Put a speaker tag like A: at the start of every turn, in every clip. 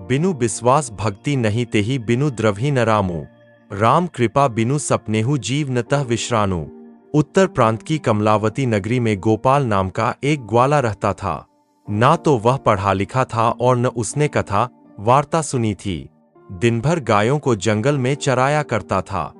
A: बिनु विश्वास भक्ति नहीं तेहि बिनु द्रवहि न रामु। राम कृपा बिनु सपनेहु जीव नतः विश्रानु। उत्तर प्रांत की कमलावती नगरी में गोपाल नाम का एक ग्वाला रहता था। ना तो वह पढ़ा लिखा था और न उसने कथा वार्ता सुनी थी। दिन भर गायों को जंगल में चराया करता था।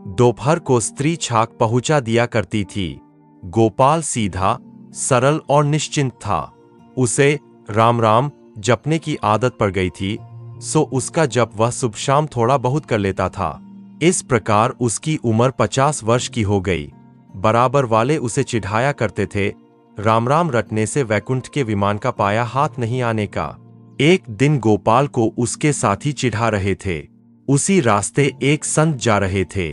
A: दोपहर को स्त्री छाक पहुंचा दिया करती थी। गोपाल सीधा, सरल और निश्चिंत था। उसे राम राम जपने की आदत पड़ गई थी, सो उसका जप वह सुबह शाम थोड़ा बहुत कर लेता था। इस प्रकार उसकी उम्र 50 वर्ष की हो गई। बराबर वाले उसे चिढ़ाया करते थे, राम राम रटने से वैकुंठ के विमान का पाया हाथ नहीं आने का। एक दिन गोपाल को उसके साथी चिढ़ा रहे थे। उसी रास्ते एक संत जा रहे थे।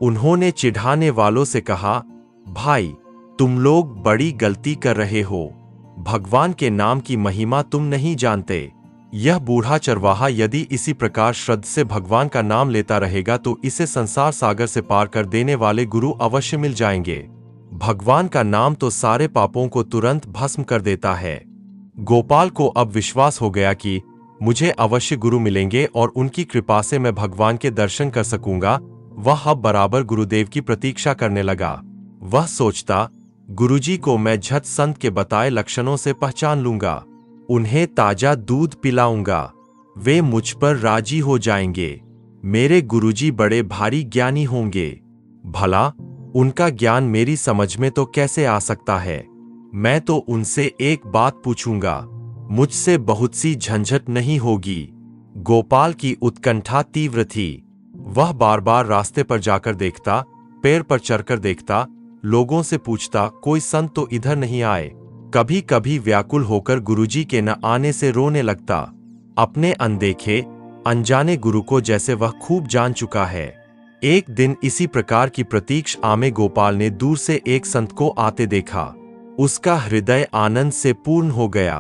A: उन्होंने चिढ़ाने वालों से कहा, भाई तुम लोग बड़ी गलती कर रहे हो। भगवान के नाम की महिमा तुम नहीं जानते। यह बूढ़ा चरवाहा यदि इसी प्रकार श्रद्धा से भगवान का नाम लेता रहेगा तो इसे संसार सागर से पार कर देने वाले गुरु अवश्य मिल जाएंगे। भगवान का नाम तो सारे पापों को तुरंत भस्म कर देता है। गोपाल को अब विश्वास हो गया कि मुझे अवश्य गुरु मिलेंगे और उनकी कृपा से मैं भगवान के दर्शन कर सकूंगा। वह अब बराबर गुरुदेव की प्रतीक्षा करने लगा। वह सोचता, गुरुजी को मैं झट संत के बताए लक्षणों से पहचान लूंगा, उन्हें ताजा दूध पिलाऊंगा, वे मुझ पर राजी हो जाएंगे। मेरे गुरुजी बड़े भारी ज्ञानी होंगे। भला उनका ज्ञान मेरी समझ में तो कैसे आ सकता है। मैं तो उनसे एक बात पूछूंगा, मुझसे बहुत सी झंझट नहीं होगी। गोपाल की उत्कंठा तीव्र थी। वह बार बार रास्ते पर जाकर देखता, पेड़ पर चढ़कर देखता, लोगों से पूछता, कोई संत तो इधर नहीं आए। कभी कभी व्याकुल होकर गुरुजी के न आने से रोने लगता। अपने अनदेखे अनजाने गुरु को जैसे वह खूब जान चुका है। एक दिन इसी प्रकार की प्रतीक्षा में गोपाल ने दूर से एक संत को आते देखा। उसका हृदय आनंद से पूर्ण हो गया।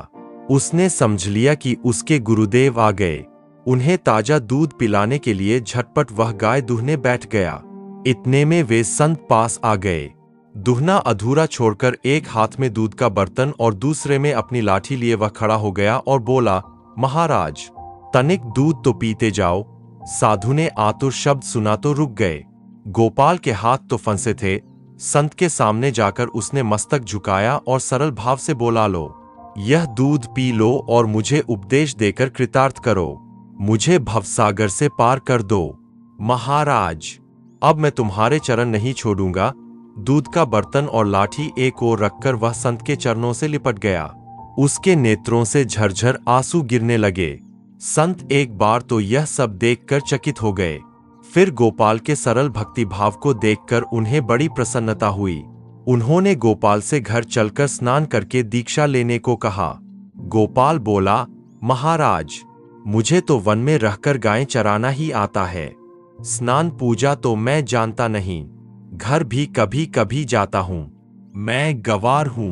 A: उसने समझ लिया कि उसके गुरुदेव आ गए। उन्हें ताजा दूध पिलाने के लिए झटपट वह गाय दूहने बैठ गया। इतने में वे संत पास आ गए। दूहना अधूरा छोड़कर एक हाथ में दूध का बर्तन और दूसरे में अपनी लाठी लिए वह खड़ा हो गया और बोला, महाराज तनिक दूध तो पीते जाओ। साधु ने आतुर शब्द सुना तो रुक गए। गोपाल के हाथ तो फंसे थे। संत के सामने जाकर उसने मस्तक झुकाया और सरल भाव से बोला, लो यह दूध पी लो और मुझे उपदेश देकर कृतार्थ करो। मुझे भवसागर से पार कर दो। महाराज अब मैं तुम्हारे चरण नहीं छोड़ूंगा। दूध का बर्तन और लाठी एक ओर रखकर वह संत के चरणों से लिपट गया। उसके नेत्रों से झरझर आंसू गिरने लगे। संत एक बार तो यह सब देखकर चकित हो गए। फिर गोपाल के सरल भक्ति भाव को देखकर उन्हें बड़ी प्रसन्नता हुई। उन्होंने गोपाल से घर चलकर स्नान करके दीक्षा लेने को कहा। गोपाल बोला, महाराज मुझे तो वन में रहकर गायें चराना ही आता है। स्नान पूजा तो मैं जानता नहीं। घर भी कभी कभी जाता हूं। मैं गंवार हूं।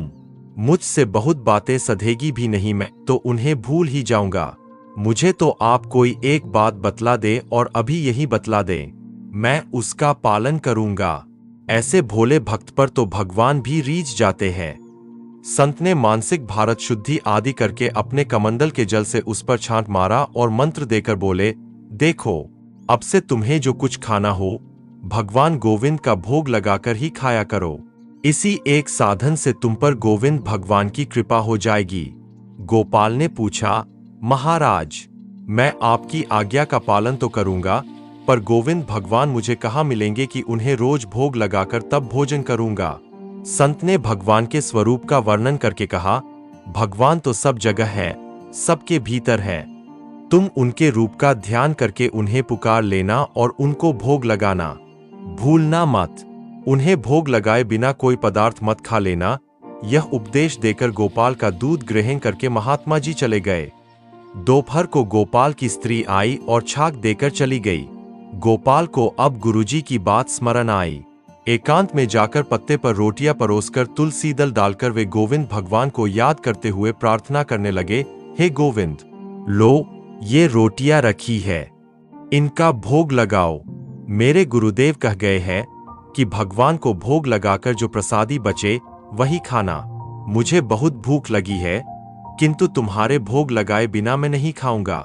A: मुझसे बहुत बातें सधेगी भी नहीं, मैं तो उन्हें भूल ही जाऊंगा। मुझे तो आप कोई एक बात बतला दे और अभी यही बतला दे, मैं उसका पालन करूंगा। ऐसे भोले भक्त पर तो भगवान भी रीझ जाते हैं। संत ने मानसिक भारत शुद्धि आदि करके अपने कमंडल के जल से उस पर छांट मारा और मंत्र देकर बोले, देखो अब से तुम्हें जो कुछ खाना हो भगवान गोविंद का भोग लगाकर ही खाया करो। इसी एक साधन से तुम पर गोविंद भगवान की कृपा हो जाएगी। गोपाल ने पूछा, महाराज मैं आपकी आज्ञा का पालन तो करूंगा, पर गोविंद भगवान मुझे कहाँ मिलेंगे कि उन्हें रोज भोग लगाकर तब भोजन करूंगा। संत ने भगवान के स्वरूप का वर्णन करके कहा, भगवान तो सब जगह है, सबके भीतर है। तुम उनके रूप का ध्यान करके उन्हें पुकार लेना और उनको भोग लगाना। भूलना मत। उन्हें भोग लगाए बिना कोई पदार्थ मत खा लेना। यह उपदेश देकर गोपाल का दूध ग्रहण करके महात्मा जी चले गए। दोपहर को गोपाल की स्त्री आई और छाक देकर चली गई। गोपाल को अब गुरुजी की बात स्मरण आई। एकांत में जाकर पत्ते पर रोटियां परोसकर तुलसी दल डालकर वे गोविंद भगवान को याद करते हुए प्रार्थना करने लगे, हे गोविंद, लो ये रोटियां रखी है, इनका भोग लगाओ। मेरे गुरुदेव कह गए हैं कि भगवान को भोग लगाकर जो प्रसादी बचे वही खाना। मुझे बहुत भूख लगी है, किंतु तुम्हारे भोग लगाए बिना मैं नहीं खाऊंगा।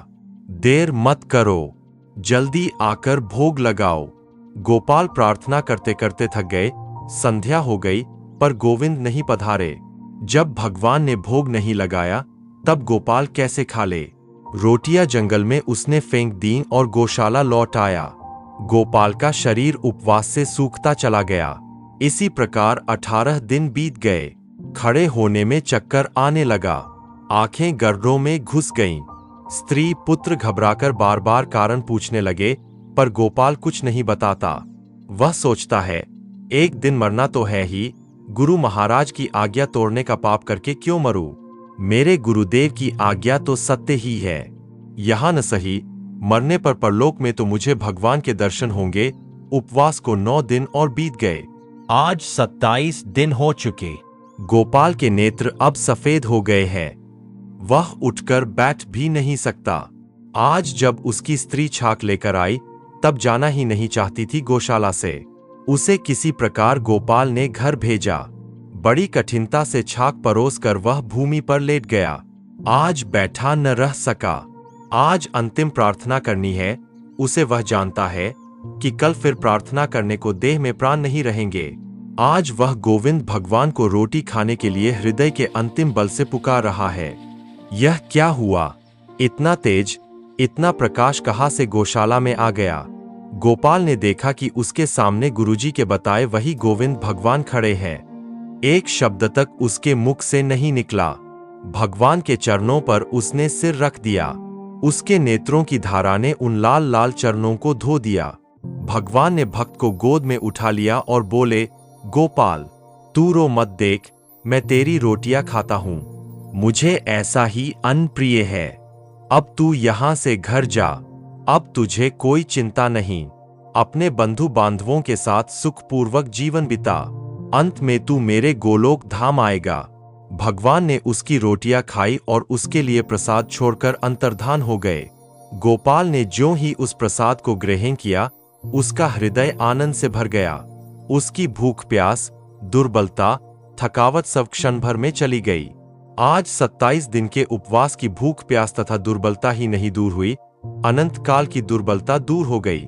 A: देर मत करो, जल्दी आकर भोग लगाओ। गोपाल प्रार्थना करते करते थक गए। संध्या हो गई पर गोविंद नहीं पधारे। जब भगवान ने भोग नहीं लगाया तब गोपाल कैसे खा ले? रोटियां जंगल में उसने फेंक दी और गौशाला लौट आया। गोपाल का शरीर उपवास से सूखता चला गया। इसी प्रकार 18 दिन बीत गए। खड़े होने में चक्कर आने लगा, आंखें गर्दों में घुस गईं। स्त्री पुत्र घबराकर बार बार कारण पूछने लगे, पर गोपाल कुछ नहीं बताता। वह सोचता है, एक दिन मरना तो है ही, गुरु महाराज की आज्ञा तोड़ने का पाप करके क्यों मरूं? मेरे गुरुदेव की आज्ञा तो सत्य ही है। यहां न सही, मरने पर परलोक में तो मुझे भगवान के दर्शन होंगे। उपवास को 9 दिन और बीत गए। आज 27 दिन हो चुके। गोपाल के नेत्र अब सफेद हो गए हैं। वह उठकर बैठ भी नहीं सकता। आज जब उसकी स्त्री छाक लेकर आई तब जाना ही नहीं चाहती थी गौशाला से। उसे किसी प्रकार गोपाल ने घर भेजा। बड़ी कठिनता से छाक परोस कर वह भूमि पर लेट गया। आज बैठा न रह सका। आज अंतिम प्रार्थना करनी है। उसे वह जानता है कि कल फिर प्रार्थना करने को देह में प्राण नहीं रहेंगे। आज वह गोविंद भगवान को रोटी खाने के लिए हृदय के अंतिम बल से पुकार रहा है। यह क्या हुआ? इतना तेज, इतना प्रकाश कहाँ से गौशाला में आ गया? गोपाल ने देखा कि उसके सामने गुरुजी के बताए वही गोविंद भगवान खड़े हैं। एक शब्द तक उसके मुख से नहीं निकला। भगवान के चरणों पर उसने सिर रख दिया। उसके नेत्रों की धारा ने उन लाल लाल चरणों को धो दिया। भगवान ने भक्त को गोद में उठा लिया और बोले, गोपाल, तू रो मत, देख मैं तेरी रोटियां खाता हूं। मुझे ऐसा ही अन्न प्रिय है। अब तू यहां से घर जा। अब तुझे कोई चिंता नहीं। अपने बंधु बांधवों के साथ सुखपूर्वक जीवन बिता। अंत में तू मेरे गोलोक धाम आएगा। भगवान ने उसकी रोटियां खाई और उसके लिए प्रसाद छोड़कर अंतर्धान हो गए। गोपाल ने ज्यों ही उस प्रसाद को ग्रहण किया, उसका हृदय आनंद से भर गया। उसकी भूख प्यास, दुर्बलता, थकावट सब क्षण भर में चली गई। आज 27 दिन के उपवास की भूख प्यास तथा दुर्बलता ही नहीं दूर हुई, अनंत काल की दुर्बलता दूर हो गई।